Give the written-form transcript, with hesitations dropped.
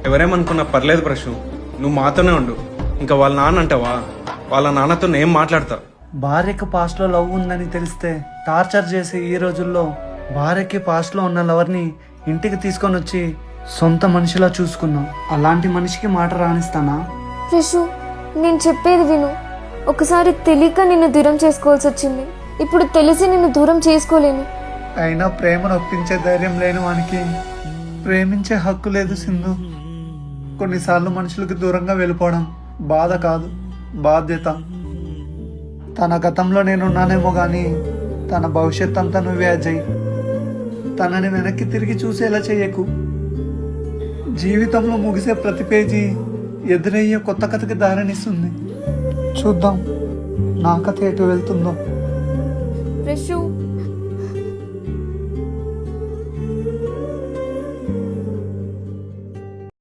ఎవరేమనుకున్నా పర్లేదు ప్రశ్న, నువ్వు మాతోనే ఉండు. ఇంకా వాళ్ళ నాన్న అంటావా? వాళ్ళ నాన్నతో నేను మాట్లాడతా. భార్యకు పాస్ట్లో లవ్ ఉందని తెలిస్తే టార్చర్ చేసి ఈ రోజుల్లో భార్యకి పాస్ట్లో ఉన్న లవర్ని ఇంటికి తీసుకొని వచ్చి సొంత మనిషిలా చూసుకున్నాం. అలాంటి మనిషికి మాట రాణిస్తానా? రిషు, నేను చెప్పేది విను. ఒకసారి తెలియక నిన్ను దూరం చేసుకోవాల్సి వచ్చింది. ఇప్పుడు తెలిసి నిన్ను దూరం చేసుకోలేను. అయినా ప్రేమను ఒప్పించే ధైర్యం లేని వానికి ప్రేమించే హక్కు లేదు సింధు. కొన్నిసార్లు మనుషులకు దూరంగా వెళ్ళిపోవడం బాధ కాదు, బాధ్యత. తన గతంలో నేనున్నానేమో కానీ తన భవిష్యత్ అంతా నువ్వే అజయ్. తనని వెనక్కి తిరిగి చూసేలా చెయ్యకు. జీవితంలో ముగిసే ప్రతి పేజీ ఎదురయ్యే కొత్త కథకి దారినిస్తుంది. చూద్దాం నా కథ ఎటు వెళ్తుందో. రిషు,